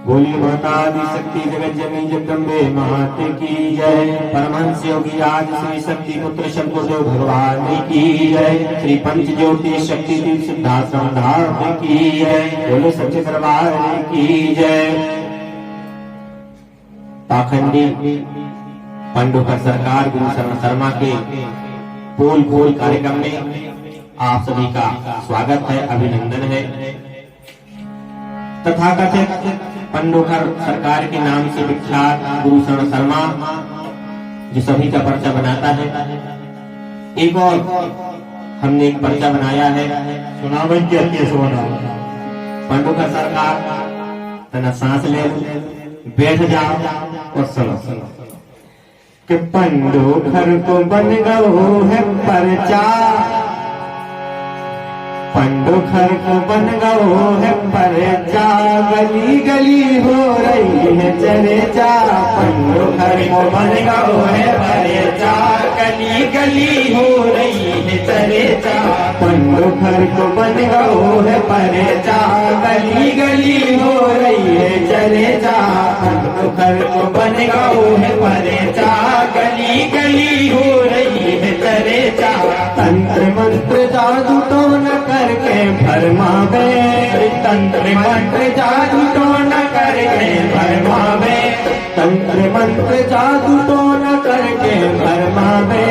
बोलिए माता आदि शक्ति जगत जननी जगदम्बे माते की जय। परमहंस योगी आज श्री शक्ति पुत्र शंकरदेव भगवान की जय। श्री पंच ज्योति शक्ति दीप सिद्धाश्रम धाम की जय। बोले सच्चे दरबार की जय। पाखंडी पंडोकर सरकार गुरु शरण शर्मा के पोल खोल कार्यक्रम में आप सभी का स्वागत है, अभिनंदन है। तथाकथित पंडोकर सरकार के नाम से विख्यात गुरु शरण शर्मा जो सभी का पर्चा बनाता है, एक और हमने एक पर्चा बनाया है। पंडोकर सरकार तना सांस ले, बैठ जाओ और सुनो कि पंडोकर को बन गओ है पर्चा, पंडोकर को बन गओ है पर्चा, गली गली हो रही है चर्चा। पंडोकर को बन गओ है पर्चा, गली गली हो रही है चर्चा। पंडोकर को बन गओ है पर्चा, गली गली हो रही है चर्चा। पंडोकर को बन गओ है पर्चा, गली गली हो रही है चर्चा। तंत्र मंत्र जादू तो न करके भरमावे, तंत्र मंत्र जादू तो न करके भरमावे, तंत्र मंत्र जादू तो न करके भरमावे,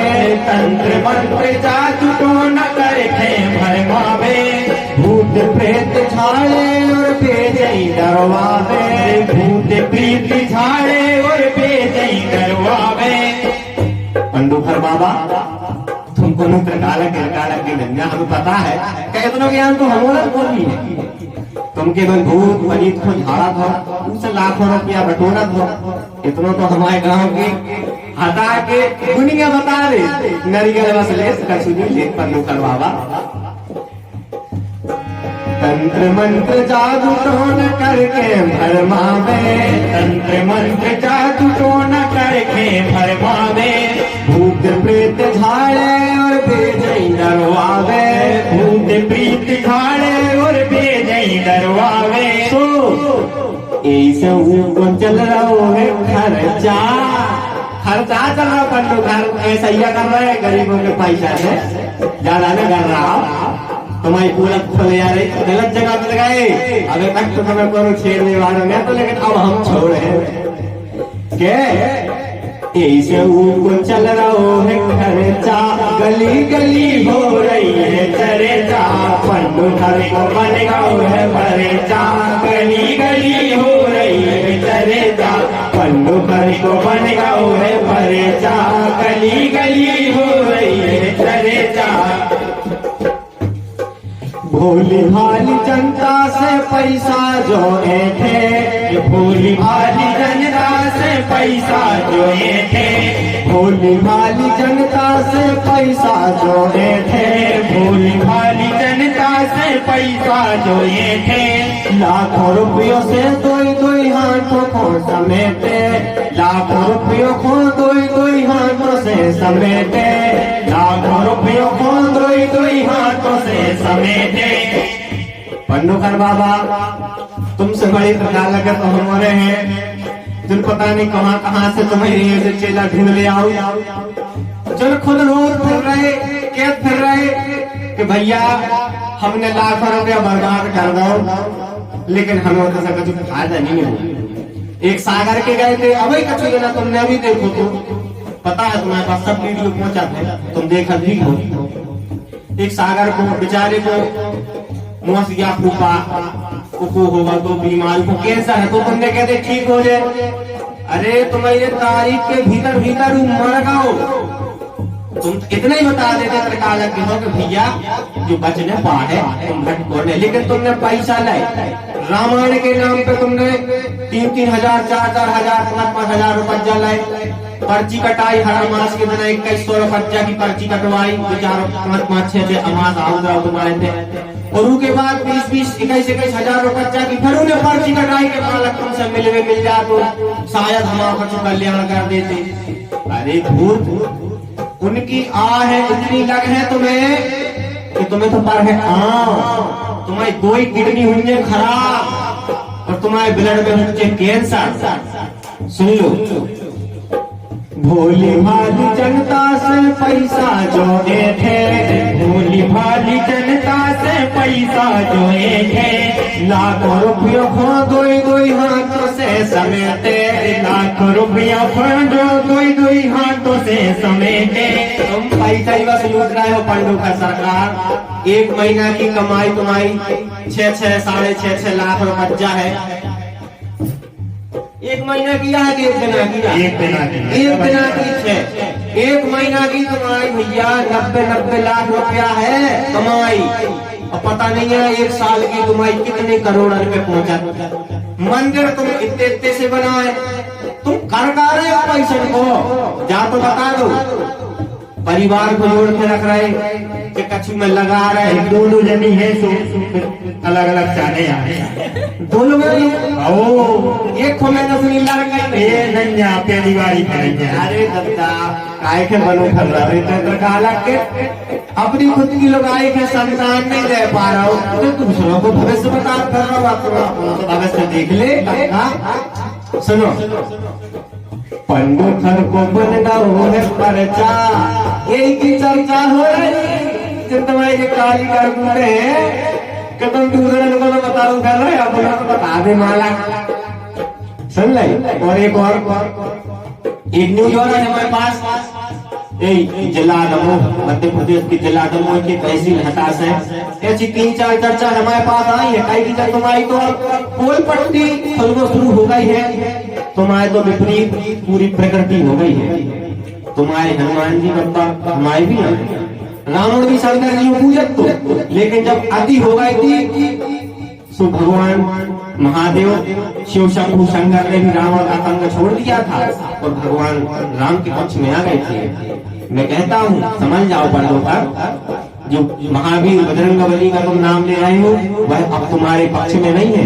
तंत्र मंत्र जादू तो न करके भरमावे। भूत प्रेत झाड़े और बेजई डरवावे, भूत प्रेत झाड़े और बेजई डरवावे। पंडोकर बाबा तुमको नूत्र काला के गंगा हमें पता है, कहते ज्ञान तो हमारा बोली है। तुम केवल भूत पनीत को झाड़ा था, उनसे लाखों रुपया बटोरा था। इतना तो हमारे गांव के हटा के दुनिया बता दे नरियल वसले कछुनी लेख पंडोकर बाबा। तंत्र मंत्र जादू टोन करके भरमावे, तंत्र मंत्र जादू टोन करके भरमावे। भूत प्रेत झाड़े और बेजई डरवावे, भूत प्रेत झाड़े और बेजई डरवावे। तो ऐसे ऊपर चल रहा है खर्चा, खर्चा चल रहा पंडोकर, ऐसा ही कर रहा है गरीबों के पैसा से ज्यादा नहीं कर रहा। तुम्हारी पूरा खोले जा रही, गलत जगह पे लगाए। अगर तक तो तुम्हें करो छेड़ने वालों ने तो, लेकिन अब हम छोड़ के ऐसे ऊपर चल रहा है खर्चा, गली गली हो रही है चर्चा। पंडोकर को बन गओ है पर्चा, गली गली हो रही है चर्चा। पंडोकर को बन गओ है पर्चा, गली गली हो रही है चर्चा। भोली भाली जनता से पैसा जोड़े थे, भोली भाली जनता से पैसा जोड़े थे, भोली भाली जनता से पैसा जोड़े थे, भोली भाली जनता से पैसा जोड़े थे। लाखों रुपयों से दोई हाथों को समेटे, लाखों रुपयों को दोई हाथों से समेटे, लाखों रुपयों को दोई हाथों से समेटे। पंडोकर बाबा तुमसे बड़ी प्रकार लगे तो हमारे हैं, जिन पता नहीं कहां से तुम्हें से चेला ढूंढ ले आओ। चल खुद रोज फिर रहे, क्या फिर रहे कि भैया हमने लाखों रुपया बर्बाद कर दो, लेकिन हमें तो ऐसा कुछ फायदा नहीं हुआ। एक सागर के गए थे, अभी कछ लेना तुमने अभी देखो तो पता है तुम्हारे पास सब वीडियो पहुंचा थे, तुम देखा भी हो। एक सागर को बेचारे को मुंह से या फूफा को होगा तो बीमारी को कैंसर है, तो तुमने कहते ठीक हो जाए। अरे तुम्हारे तारीख के भीतर भीतर मर गओ, तुम इतना ही बता देते प्रकार के हो कि भैया जो बचने पाए तुम भट कोने, लेकिन तुमने पैसा लाए रामायण के नाम पे, तुमने 3-3 हजार 4-4 हजार 5-5 हजार रुपया लाए। पर्ची कटाई हर मास के दिन 2100 रुपया की पर्ची कटवाई, 4-5-6 अमास आओ तुम्हारे थे। और उसके बाद 20-21 हजार रुपया की फिर उन्हें पर्ची कटाई के मालक तुमसे मिल जा तो शायद हमारा कुछ कल्याण कर देते। अरे भूत उनकी आहे इतनी लग है तुम्हें कि तुम्हें तो पर है तुम्हारी 2 किडनी हुई है खराब, और तुम्हारे ब्लड में होते कैंसर। सुन लो, भोली भाली जनता से पैसा जोड़े थे, भोली भाली जनता से पैसा जोड़े थे, लाखों रुपयों को दो हाथों से समेटे, लाखों रुपया दो हाथों से समेटे। तुम पैसा ही बस लूट रहे हो पंडू का सरकार। एक महीना की कमाई तुम्हारी 6 साढ़े 6 लाख रुपया है। एक महीना किया है कि एक दिना किया? एक दिना की 6। एक महीना की कमाई भैया 90 लाख रुपया है कमाई। और पता नहीं है एक साल की कमाई कितने करोड़ रुपए पहुंचा। मंदिर तुम इतने से बनाए, तुम कर रहे हो पैसे को, जा तो बता दो। परिवार को जोड़ के रख रहे कि कछु में लगा रहे, दोनों जनी है सो अलग अलग चाहे दोनों में एक को में अपनी लड़ गई नंजा पहली बारी करेंगे। अरे दत्ता काय के बनो कर रहे तो काला के अपनी खुद की लगाई के संतान नहीं दे पा रहा हो तो दूसरों को भविष्य बता कर रहा हो, भविष्य देख ले। सुनो, पंडू खर को बनना हो है परचा, यही की चर्चा हो रही। जो तुम्हारे जो काली कर रहे हैं कि तुम दूसरे लोगों को बताओ कर रहे हो, अपना तो बता दे माला। सुन ले। और एक न्यूज हो रहा है हमारे पास, जिला दमोह, मध्य प्रदेश की जिला दमोह की तहसील हताश है। ऐसी 3-4 चर्चा हमारे पास आई है। कई की तुम्हारी तो कोल पट्टी शुरू हो गई है, तुम्हारे तो विपरीत पूरी प्रकृति हो गई है। तुम्हारे हनुमान जी बप्पा हमारे भी है, रावण भी शंकर जी पूजक तो, लेकिन जब अति हो गई थी सो भगवान महादेव शिव शंभु शंकर ने भी रावण का संग छोड़ दिया था और भगवान राम के पक्ष में आ गए थे। मैं कहता हूँ समझ जाओ पंडों का, जो महावीर बजरंगबली का तुम नाम ले रहे हो वह अब तुम्हारे पक्ष में नहीं है।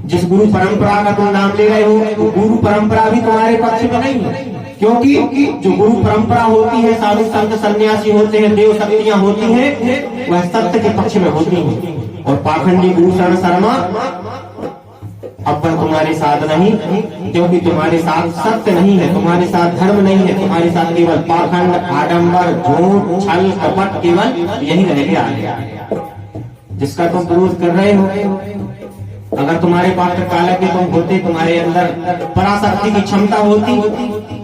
जिस गुरु परंपरा का तुम नाम ले रहे हो गुरु परंपरा भी तुम्हारे पक्ष में नहीं है, क्योंकि जो गुरु परंपरा होती है, साधु संत सन्यासी होते हैं, देव शक्तियां होती हैं, वह सत्य के पक्ष में होती हैं। और पाखंडी गुरु शरण शर्मा अब तुम्हारे साथ नहीं, क्योंकि तुम्हारे साथ सत्य नहीं है, तुम्हारे साथ धर्म नहीं है, तुम्हारे साथ केवल पाखंड, आडंबर, झूठ, छल, कपट केवल यही रह गया, जिसका तुम विरोध कर रहे हो। अगर तुम्हारे पास काला के तुम होते, तुम्हारे अंदर पराशक्ति की क्षमता होती,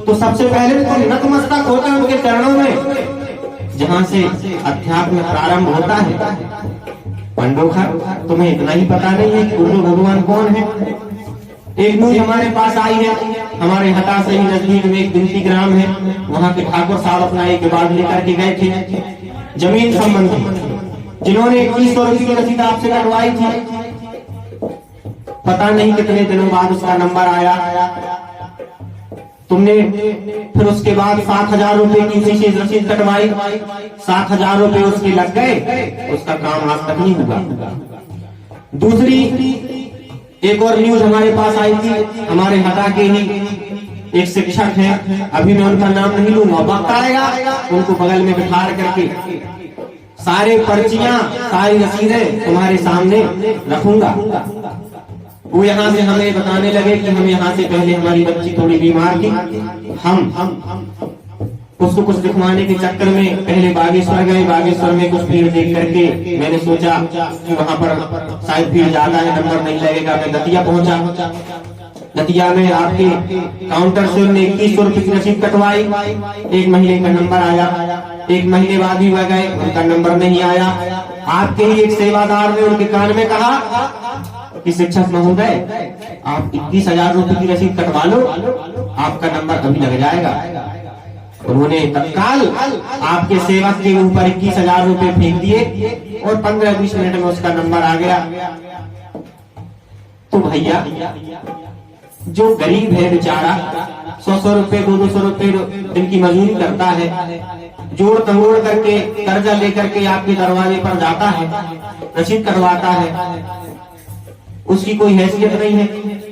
तो सबसे पहले तुम नतमस्तक होते उनके चरणों में, जहाँ से अध्यात्म प्रारंभ होता है। पंडोखा तुम्हें इतना ही पता नहीं है कि गुरु भगवान कौन है। एक न्यूज हमारे पास आई है, हमारे हता से ही नजदीक में एक बिनती ग्राम है, वहाँ के ठाकुर साहब अपना एक विवाद लेकर के गए थे जमीन संबंधी, जिन्होंने 2100 रुपये की रसीद आपसे कटवाई थी। पता नहीं कितने दिनों बाद उसका नंबर आया, तुमने फिर उसके बाद 7,000 रुपए की उसी से रसीद कटवाई, 7,000 रुपए उसके लग गए, उसका काम आज तक नहीं हुआ। दूसरी एक और न्यूज हमारे पास आई थी, हमारे हटा के ही एक शिक्षक है, अभी मैं उनका नाम नहीं लूंगा, वक्त आएगा उनको बगल में बिठा करके सारे पर्चियां सारी रसीदें तुम्हारे सामने रखूंगा। वो यहाँ से हमें बताने लगे कि हम यहाँ से पहले हमारी बच्ची थोड़ी बीमार थी, हम उसको कुछ दिखवाने के चक्कर में पहले बागेश्वर गए, बागेश्वर में कुछ भीड़ देख करके मैंने सोचा कि वहाँ पर शायद भीड़ ज्यादा है, नंबर नहीं लगेगा। मैं दतिया पहुंचा, दतिया में आपके काउंटर से उन्होंने 2100 रुपए की रसीद कटवाई, 1 महीने का नंबर आया, 1 महीने बाद भी वह गए, उनका नंबर नहीं आया। आपके ही एक सेवादार ने उनके कान में कहा कि शिक्षक महोदय आप 21,000 रुपए की रसीद कटवा लो, आपका नंबर अभी लग जाएगा। उन्होंने तत्काल आपके सेवक के ऊपर 21,000 रुपए फेंक दिए और 15-20 मिनट में उसका नंबर आ गया। तो भैया जो गरीब है बेचारा 100-100 रुपए 200 रुपए दिन की मजदूरी करता है, जोड़ तोड़ करके कर्जा लेकर के आपके दरवाजे पर जाता है, रसीद कटवाता है, उसकी कोई हैसियत नहीं है।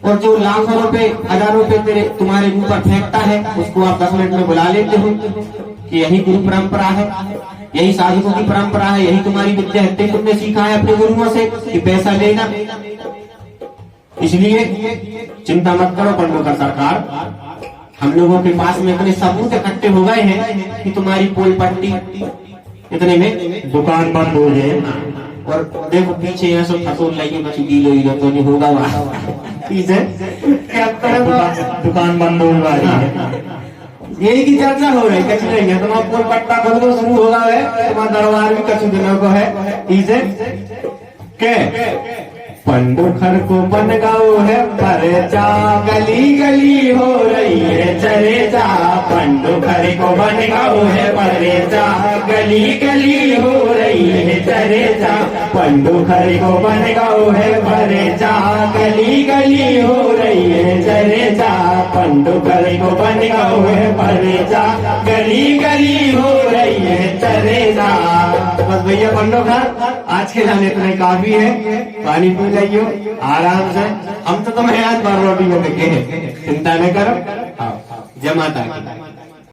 और जो लाखों रुपए 1000 रुपए तुम्हारे ऊपर फेंकता है, उसको आप 10 मिनट में बुला लेते हो कि यही गुरु परंपरा है, यही साधुओं की परंपरा है, यही तुम्हारी विद्या है, तुमने सीखा है अपने गुरुओं से कि पैसा लेना। इसलिए चिंता मत करो पंडोकर सरकार, हम लोगों के पास में इतने सबूत इकट्ठे हो गए हैं कि तुम्हारी पोल पट्टी इतने में दुकान बंद हो गए। और देखो पीछे ऐसा फसोल लगी बच्ची गीलो गीलो तो नहीं होगा वहां पीछे क्या दुकान बंद हो रही है। यही की चर्चा हो रही कचू नहीं है तुम्हारा पोल पट्टा खोल दो शुरू होगा है तुम्हारा दरबार भी कचू दिनों को है पीछे के पंडोखर को बन गाओ है परचा गली गली हो रही है चले जा पंडोखर को बन गाओ है परचा गली गली हो रही है चले जा पंडोखर को बन गाओ है परचा गली गली हो रही है चले जा पंडोखर को बन गाओ है परचा गली गली हो रही है चले जा। बस भैया पंडोखर आज के लाने इतने काफी है, पानी पी जाइयो आराम से, हम तो तुम्हें आज बार रोटी में देखे हैं, चिंता न करो। जय माता की।